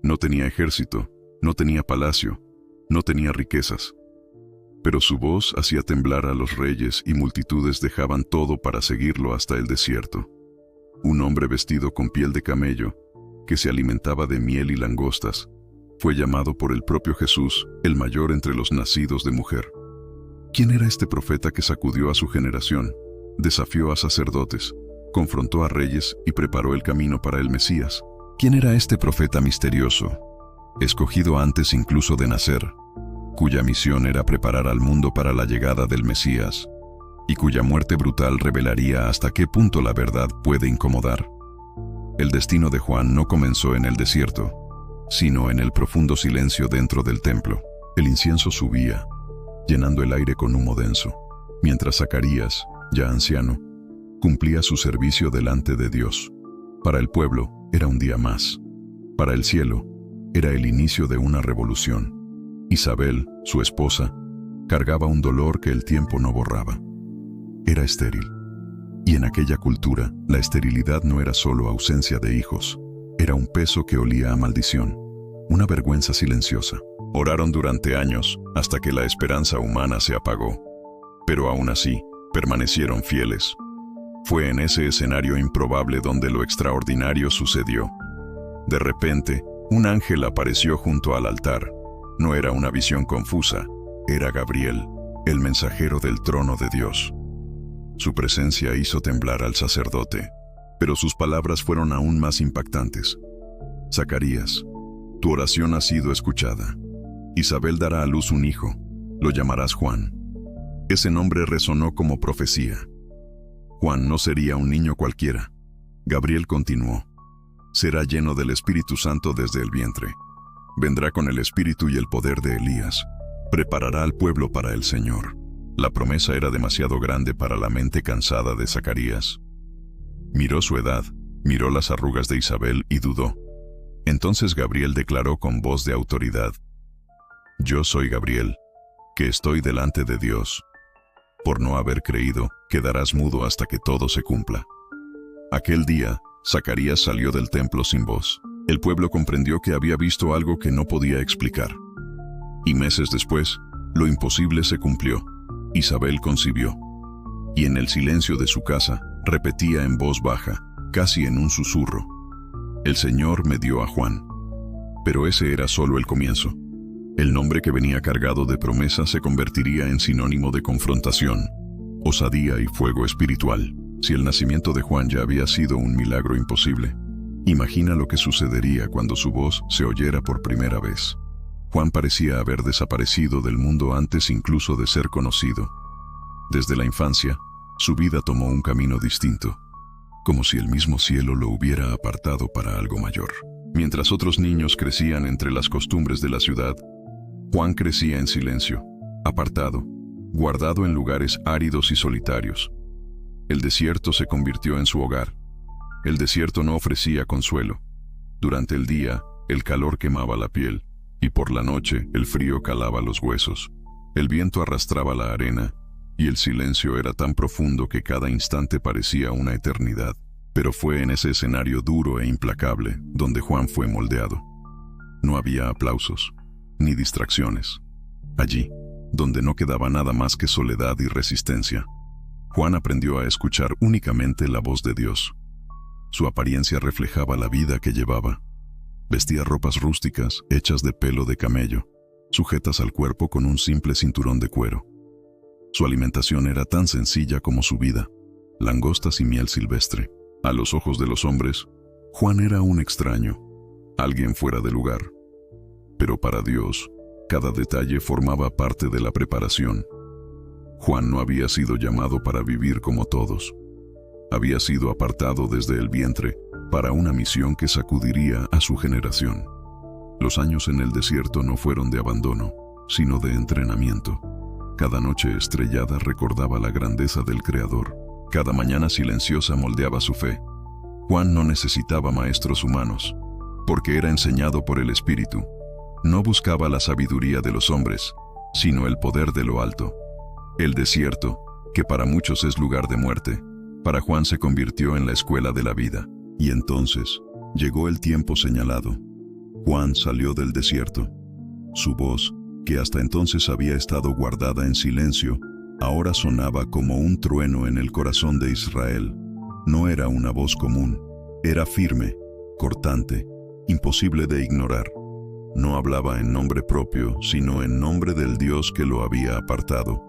No tenía ejército, no tenía palacio, no tenía riquezas. Pero su voz hacía temblar a los reyes y multitudes dejaban todo para seguirlo hasta el desierto. Un hombre vestido con piel de camello, que se alimentaba de miel y langostas, fue llamado por el propio Jesús el mayor entre los nacidos de mujer. ¿Quién era este profeta que sacudió a su generación, desafió a sacerdotes, confrontó a reyes y preparó el camino para el Mesías? ¿Quién era este profeta misterioso, escogido antes incluso de nacer, cuya misión era preparar al mundo para la llegada del Mesías, y cuya muerte brutal revelaría hasta qué punto la verdad puede incomodar? El destino de Juan no comenzó en el desierto, sino en el profundo silencio dentro del templo. El incienso subía, llenando el aire con humo denso, mientras Zacarías, ya anciano, cumplía su servicio delante de Dios. Para el pueblo era un día más. Para el cielo era el inicio de una revolución. Isabel, su esposa, cargaba un dolor que el tiempo no borraba. Era estéril. Y en aquella cultura, la esterilidad no era solo ausencia de hijos, era un peso que olía a maldición, una vergüenza silenciosa. Oraron durante años hasta que la esperanza humana se apagó, pero aún así permanecieron fieles. Fue en ese escenario improbable donde lo extraordinario sucedió. De repente, un ángel apareció junto al altar. No era una visión confusa, era Gabriel, el mensajero del trono de Dios. Su presencia hizo temblar al sacerdote, pero sus palabras fueron aún más impactantes. Zacarías, tu oración ha sido escuchada. Isabel dará a luz un hijo, lo llamarás Juan. Ese nombre resonó como profecía. Juan no sería un niño cualquiera. Gabriel continuó. Será lleno del Espíritu Santo desde el vientre. Vendrá con el espíritu y el poder de Elías. Preparará al pueblo para el Señor. La promesa era demasiado grande para la mente cansada de Zacarías. Miró su edad, miró las arrugas de Isabel y dudó. Entonces Gabriel declaró con voz de autoridad: Yo soy Gabriel, que estoy delante de Dios. Por no haber creído, quedarás mudo hasta que todo se cumpla. Aquel día, Zacarías salió del templo sin voz. El pueblo comprendió que había visto algo que no podía explicar. Y meses después, lo imposible se cumplió. Isabel concibió. Y en el silencio de su casa, repetía en voz baja, casi en un susurro: El Señor me dio a Juan. Pero ese era solo el comienzo. El nombre que venía cargado de promesa se convertiría en sinónimo de confrontación, osadía y fuego espiritual. Si el nacimiento de Juan ya había sido un milagro imposible, imagina lo que sucedería cuando su voz se oyera por primera vez. Juan parecía haber desaparecido del mundo antes incluso de ser conocido. Desde la infancia, su vida tomó un camino distinto, como si el mismo cielo lo hubiera apartado para algo mayor. Mientras otros niños crecían entre las costumbres de la ciudad, Juan crecía en silencio, apartado, guardado en lugares áridos y solitarios. El desierto se convirtió en su hogar. El desierto no ofrecía consuelo. Durante el día, el calor quemaba la piel, y por la noche el frío calaba los huesos. El viento arrastraba la arena, y el silencio era tan profundo que cada instante parecía una eternidad. Pero fue en ese escenario duro e implacable donde Juan fue moldeado. No había aplausos, ni distracciones. Allí, donde no quedaba nada más que soledad y resistencia, Juan aprendió a escuchar únicamente la voz de Dios. Su apariencia reflejaba la vida que llevaba. Vestía ropas rústicas, hechas de pelo de camello, sujetas al cuerpo con un simple cinturón de cuero. Su alimentación era tan sencilla como su vida: langostas y miel silvestre. A los ojos de los hombres, Juan era un extraño, alguien fuera de lugar. Pero para Dios, cada detalle formaba parte de la preparación. Juan no había sido llamado para vivir como todos. Había sido apartado desde el vientre para una misión que sacudiría a su generación. Los años en el desierto no fueron de abandono, sino de entrenamiento. Cada noche estrellada recordaba la grandeza del Creador. Cada mañana silenciosa moldeaba su fe. Juan no necesitaba maestros humanos, porque era enseñado por el Espíritu. No buscaba la sabiduría de los hombres, sino el poder de lo alto. El desierto, que para muchos es lugar de muerte, para Juan se convirtió en la escuela de la vida. Y entonces, llegó el tiempo señalado. Juan salió del desierto. Su voz, que hasta entonces había estado guardada en silencio, ahora sonaba como un trueno en el corazón de Israel. No era una voz común, era firme, cortante, imposible de ignorar. No hablaba en nombre propio, sino en nombre del Dios que lo había apartado.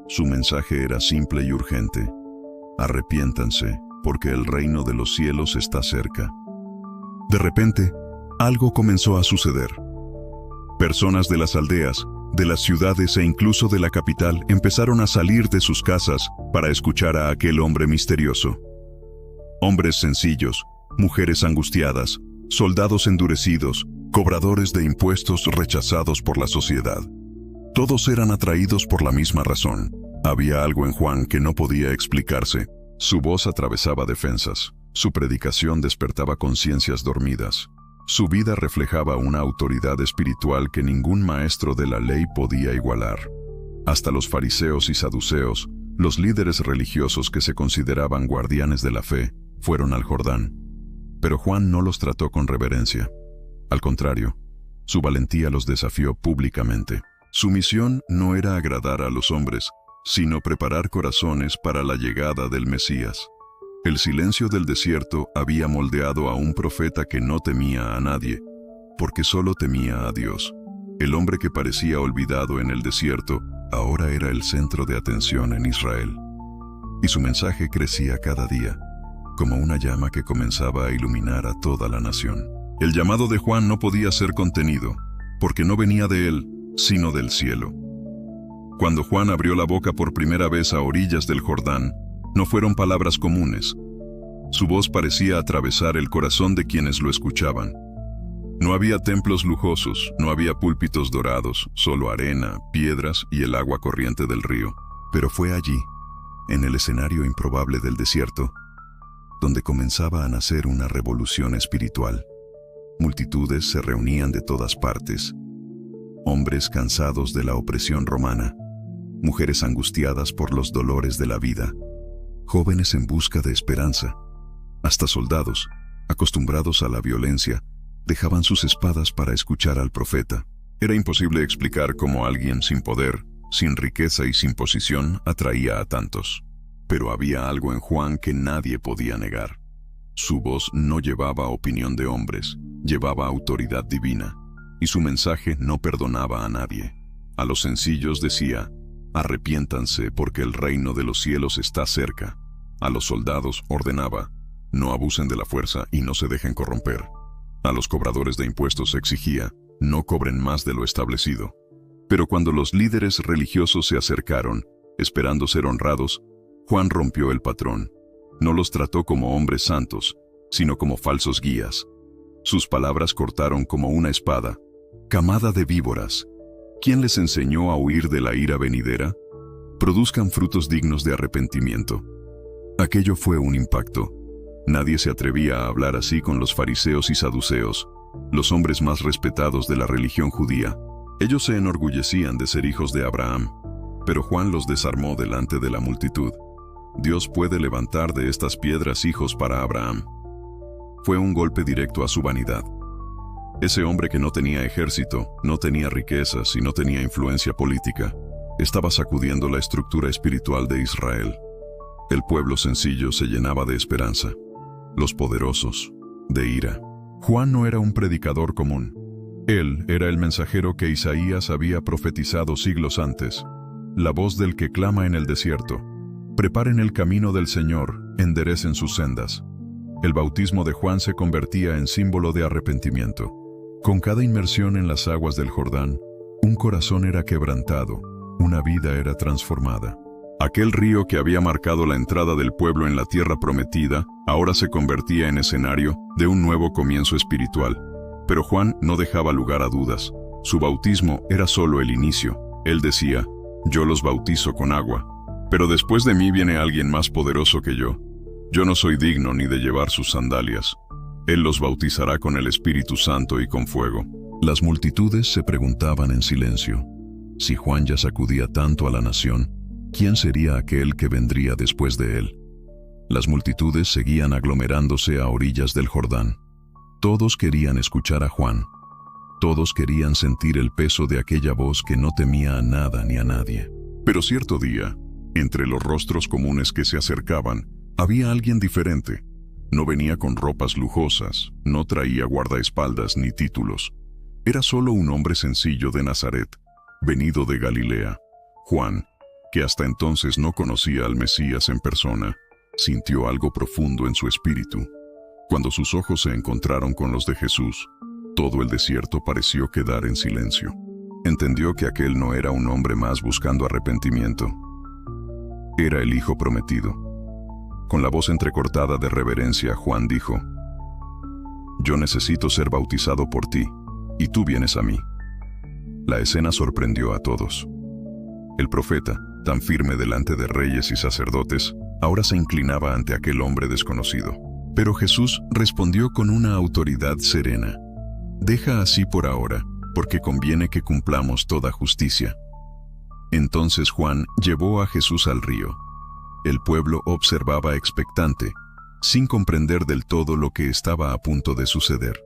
Su mensaje era simple y urgente. Arrepiéntanse, porque el reino de los cielos está cerca. De repente, algo comenzó a suceder. Personas de las aldeas, de las ciudades e incluso de la capital empezaron a salir de sus casas para escuchar a aquel hombre misterioso. Hombres sencillos, mujeres angustiadas, soldados endurecidos, cobradores de impuestos rechazados por la sociedad. Todos eran atraídos por la misma razón. Había algo en Juan que no podía explicarse. Su voz atravesaba defensas. Su predicación despertaba conciencias dormidas. Su vida reflejaba una autoridad espiritual que ningún maestro de la ley podía igualar. Hasta los fariseos y saduceos, los líderes religiosos que se consideraban guardianes de la fe, fueron al Jordán. Pero Juan no los trató con reverencia. Al contrario, su valentía los desafió públicamente. Su misión no era agradar a los hombres, sino preparar corazones para la llegada del Mesías. El silencio del desierto había moldeado a un profeta que no temía a nadie, porque solo temía a Dios. El hombre que parecía olvidado en el desierto, ahora era el centro de atención en Israel. Y su mensaje crecía cada día, como una llama que comenzaba a iluminar a toda la nación. El llamado de Juan no podía ser contenido, porque no venía de él, sino del cielo. Cuando Juan abrió la boca por primera vez a orillas del Jordán, no fueron palabras comunes. Su voz parecía atravesar el corazón de quienes lo escuchaban. No había templos lujosos, no había púlpitos dorados, solo arena, piedras y el agua corriente del río. Pero fue allí, en el escenario improbable del desierto, donde comenzaba a nacer una revolución espiritual. Multitudes se reunían de todas partes. Hombres cansados de la opresión romana, mujeres angustiadas por los dolores de la vida, jóvenes en busca de esperanza, hasta soldados, acostumbrados a la violencia, dejaban sus espadas para escuchar al profeta. Era imposible explicar cómo alguien sin poder, sin riqueza y sin posición atraía a tantos. Pero había algo en Juan que nadie podía negar. Su voz no llevaba opinión de hombres, llevaba autoridad divina, y su mensaje no perdonaba a nadie. A los sencillos decía: arrepiéntanse porque el reino de los cielos está cerca. A los soldados ordenaba: no abusen de la fuerza y no se dejen corromper. A los cobradores de impuestos exigía: no cobren más de lo establecido. Pero cuando los líderes religiosos se acercaron, esperando ser honrados, Juan rompió el patrón. No los trató como hombres santos, sino como falsos guías. Sus palabras cortaron como una espada. Camada de víboras, ¿quién les enseñó a huir de la ira venidera? Produzcan frutos dignos de arrepentimiento. Aquello fue un impacto. Nadie se atrevía a hablar así con los fariseos y saduceos, los hombres más respetados de la religión judía. Ellos se enorgullecían de ser hijos de Abraham, pero Juan los desarmó delante de la multitud. Dios puede levantar de estas piedras hijos para Abraham. Fue un golpe directo a su vanidad. Ese hombre que no tenía ejército, no tenía riquezas y no tenía influencia política, estaba sacudiendo la estructura espiritual de Israel. El pueblo sencillo se llenaba de esperanza. Los poderosos, de ira. Juan no era un predicador común. Él era el mensajero que Isaías había profetizado siglos antes. La voz del que clama en el desierto: preparen el camino del Señor, enderecen sus sendas. El bautismo de Juan se convertía en símbolo de arrepentimiento. Con cada inmersión en las aguas del Jordán, un corazón era quebrantado, una vida era transformada. Aquel río que había marcado la entrada del pueblo en la tierra prometida, ahora se convertía en escenario de un nuevo comienzo espiritual. Pero Juan no dejaba lugar a dudas. Su bautismo era solo el inicio. Él decía: yo los bautizo con agua, pero después de mí viene alguien más poderoso que yo. Yo no soy digno ni de llevar sus sandalias. Él los bautizará con el Espíritu Santo y con fuego. Las multitudes se preguntaban en silencio: si Juan ya sacudía tanto a la nación, ¿quién sería aquel que vendría después de él? Las multitudes seguían aglomerándose a orillas del Jordán. Todos querían escuchar a Juan, Todos querían sentir el peso de aquella voz que no temía a nada ni a nadie. Pero cierto día, entre los rostros comunes que se acercaban, había alguien diferente. No venía con ropas lujosas, no traía guardaespaldas ni títulos. Era solo un hombre sencillo de Nazaret, venido de Galilea. Juan, que hasta entonces no conocía al Mesías en persona, sintió algo profundo en su espíritu. Cuando sus ojos se encontraron con los de Jesús, todo el desierto pareció quedar en silencio. Entendió que aquel no era un hombre más buscando arrepentimiento. Era el Hijo prometido. Con la voz entrecortada de reverencia, Juan dijo: «Yo necesito ser bautizado por ti, y tú vienes a mí». La escena sorprendió a todos. El profeta, tan firme delante de reyes y sacerdotes, ahora se inclinaba ante aquel hombre desconocido. Pero Jesús respondió con una autoridad serena: «Deja así por ahora, porque conviene que cumplamos toda justicia». Entonces Juan llevó a Jesús al río. El pueblo observaba expectante, sin comprender del todo lo que estaba a punto de suceder.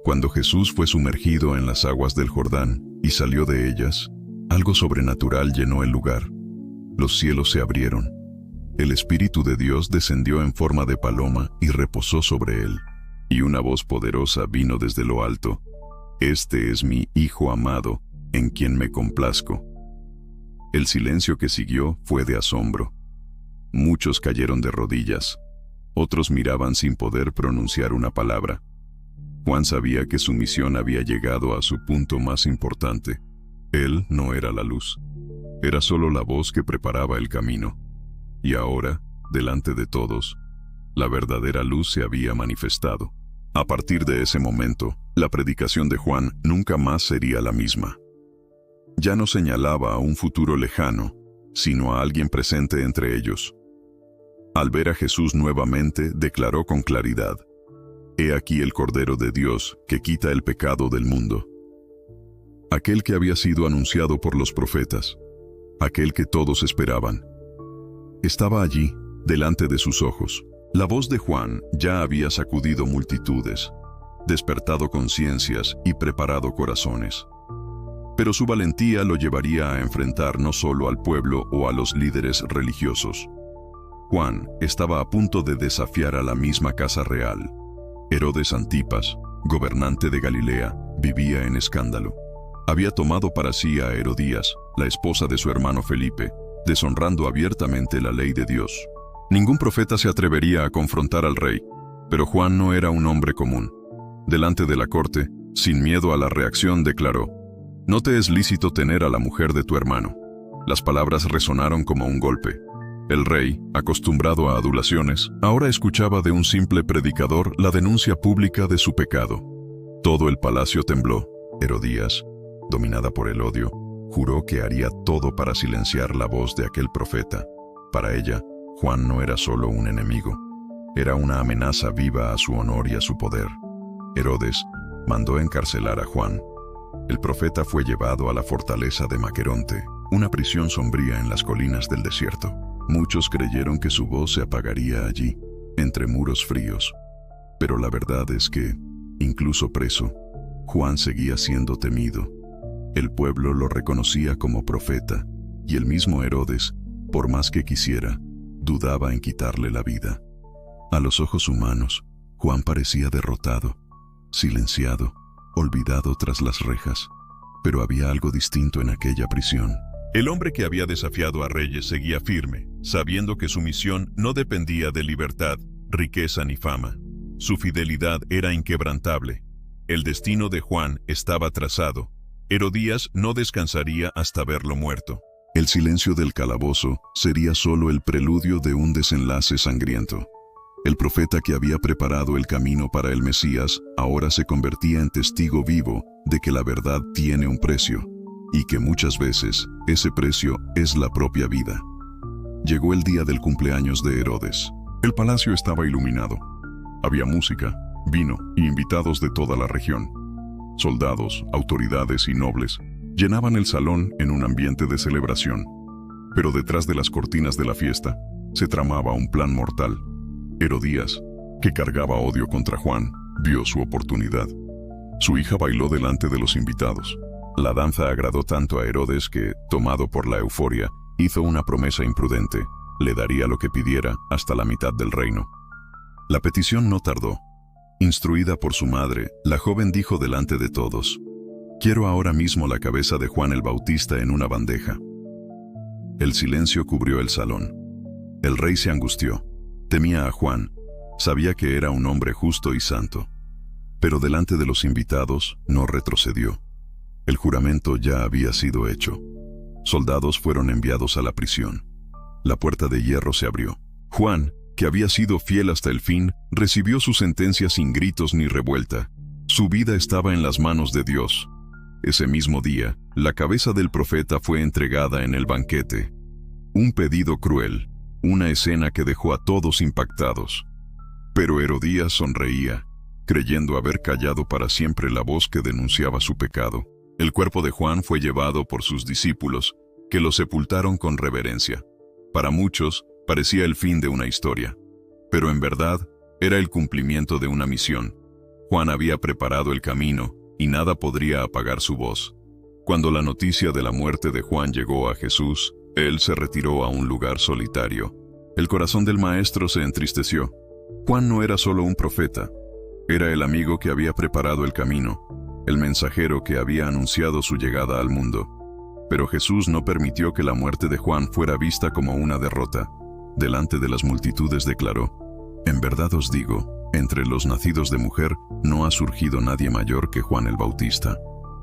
Cuando Jesús fue sumergido en las aguas del Jordán y salió de ellas, algo sobrenatural llenó el lugar. Los cielos se abrieron. El Espíritu de Dios descendió en forma de paloma y reposó sobre él. Y una voz poderosa vino desde lo alto: «Este es mi Hijo amado, en quien me complazco». El silencio que siguió fue de asombro. Muchos cayeron de rodillas. Otros miraban sin poder pronunciar una palabra. Juan sabía que su misión había llegado a su punto más importante. Él no era la luz. Era solo la voz que preparaba el camino. Y ahora, delante de todos, la verdadera luz se había manifestado. A partir de ese momento, la predicación de Juan nunca más sería la misma. Ya no señalaba a un futuro lejano, sino a alguien presente entre ellos. Al ver a Jesús nuevamente, declaró con claridad: «He aquí el Cordero de Dios que quita el pecado del mundo». Aquel que había sido anunciado por los profetas, aquel que todos esperaban, estaba allí, delante de sus ojos. La voz de Juan ya había sacudido multitudes, despertado conciencias y preparado corazones. Pero su valentía lo llevaría a enfrentar no solo al pueblo o a los líderes religiosos. Juan estaba a punto de desafiar a la misma casa real. Herodes Antipas, gobernante de Galilea, vivía en escándalo. Había tomado para sí a Herodías, la esposa de su hermano Felipe, deshonrando abiertamente la ley de Dios. Ningún profeta se atrevería a confrontar al rey, pero Juan no era un hombre común. Delante de la corte, sin miedo a la reacción, declaró: «No te es lícito tener a la mujer de tu hermano». Las palabras resonaron como un golpe. El rey, acostumbrado a adulaciones, ahora escuchaba de un simple predicador la denuncia pública de su pecado. Todo el palacio tembló. Herodías, dominada por el odio, juró que haría todo para silenciar la voz de aquel profeta. Para ella, Juan no era solo un enemigo, era una amenaza viva a su honor y a su poder. Herodes mandó encarcelar a Juan. El profeta fue llevado a la fortaleza de Maqueronte, una prisión sombría en las colinas del desierto. Muchos creyeron que su voz se apagaría allí, entre muros fríos. Pero la verdad es que, incluso preso, Juan seguía siendo temido. El pueblo lo reconocía como profeta, y el mismo Herodes, por más que quisiera, dudaba en quitarle la vida. A los ojos humanos, Juan parecía derrotado, silenciado, olvidado tras las rejas. Pero había algo distinto en aquella prisión. El hombre que había desafiado a reyes seguía firme, sabiendo que su misión no dependía de libertad, riqueza ni fama. Su fidelidad era inquebrantable. El destino de Juan estaba trazado. Herodías no descansaría hasta verlo muerto. El silencio del calabozo sería solo el preludio de un desenlace sangriento. El profeta que había preparado el camino para el Mesías ahora se convertía en testigo vivo de que la verdad tiene un precio, y que muchas veces ese precio es la propia vida. Llegó el día del cumpleaños de Herodes. El palacio estaba iluminado. Había música, vino y invitados de toda la región. Soldados, autoridades y nobles llenaban el salón en un ambiente de celebración. Pero detrás de las cortinas de la fiesta se tramaba un plan mortal. Herodías, que cargaba odio contra Juan, vio su oportunidad. Su hija bailó delante de los invitados. La danza agradó tanto a Herodes que, tomado por la euforia, hizo una promesa imprudente. Le daría lo que pidiera, hasta la mitad del reino. La petición no tardó. Instruida por su madre, la joven dijo delante de todos: «Quiero ahora mismo la cabeza de Juan el Bautista en una bandeja». El silencio cubrió el salón. El rey se angustió. Temía a Juan. Sabía que era un hombre justo y santo. Pero delante de los invitados no retrocedió. El juramento ya había sido hecho. Soldados fueron enviados a la prisión. La puerta de hierro se abrió. Juan, que había sido fiel hasta el fin, recibió su sentencia sin gritos ni revuelta. Su vida estaba en las manos de Dios. Ese mismo día, la cabeza del profeta fue entregada en el banquete. Un pedido cruel, una escena que dejó a todos impactados. Pero Herodías sonreía, creyendo haber callado para siempre la voz que denunciaba su pecado. El cuerpo de Juan fue llevado por sus discípulos, que lo sepultaron con reverencia. Para muchos, parecía el fin de una historia, pero en verdad era el cumplimiento de una misión. Juan había preparado el camino y nada podría apagar su voz. Cuando la noticia de la muerte de Juan llegó a Jesús, él se retiró a un lugar solitario. El corazón del maestro se entristeció. Juan no era solo un profeta, era el amigo que había preparado el camino, el mensajero que había anunciado su llegada al mundo. Pero Jesús no permitió que la muerte de Juan fuera vista como una derrota. Delante de las multitudes declaró: «En verdad os digo, entre los nacidos de mujer no ha surgido nadie mayor que Juan el Bautista».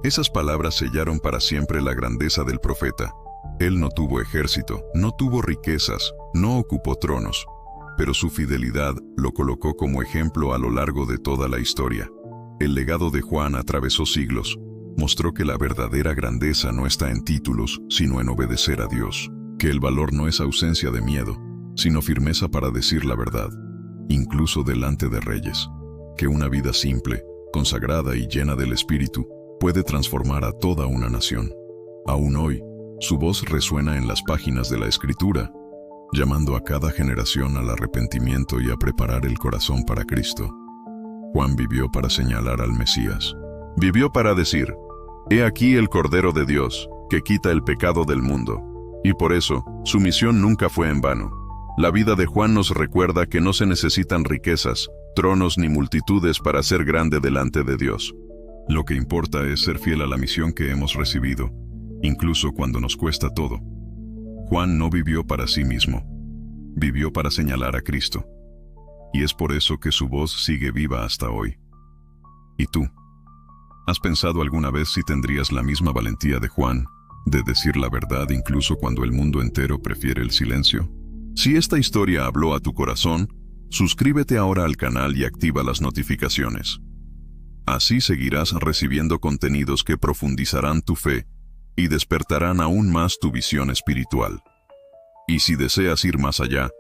Esas palabras sellaron para siempre la grandeza del profeta. Él no tuvo ejército, no tuvo riquezas, no ocupó tronos, pero su fidelidad lo colocó como ejemplo a lo largo de toda la historia. El legado de Juan atravesó siglos. Mostró que la verdadera grandeza no está en títulos, sino en obedecer a Dios. Que el valor no es ausencia de miedo, sino firmeza para decir la verdad, incluso delante de reyes. Que una vida simple, consagrada y llena del Espíritu puede transformar a toda una nación. Aún hoy, su voz resuena en las páginas de la Escritura, llamando a cada generación al arrepentimiento y a preparar el corazón para Cristo. Juan vivió para señalar al Mesías. Vivió para decir: «He aquí el Cordero de Dios, que quita el pecado del mundo». Y por eso, su misión nunca fue en vano. La vida de Juan nos recuerda que no se necesitan riquezas, tronos ni multitudes para ser grande delante de Dios. Lo que importa es ser fiel a la misión que hemos recibido, incluso cuando nos cuesta todo. Juan no vivió para sí mismo, vivió para señalar a Cristo. Y es por eso que su voz sigue viva hasta hoy. ¿Y tú? ¿Has pensado alguna vez si tendrías la misma valentía de Juan, de decir la verdad incluso cuando el mundo entero prefiere el silencio? Si esta historia habló a tu corazón, suscríbete ahora al canal y activa las notificaciones. Así seguirás recibiendo contenidos que profundizarán tu fe y despertarán aún más tu visión espiritual. Y si deseas ir más allá,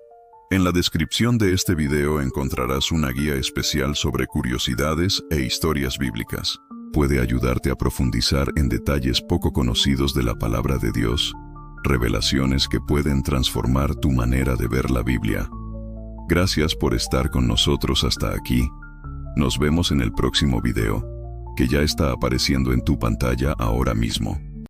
en la descripción de este video encontrarás una guía especial sobre curiosidades e historias bíblicas. Puede ayudarte a profundizar en detalles poco conocidos de la palabra de Dios, revelaciones que pueden transformar tu manera de ver la Biblia. Gracias por estar con nosotros hasta aquí. Nos vemos en el próximo video, que ya está apareciendo en tu pantalla ahora mismo.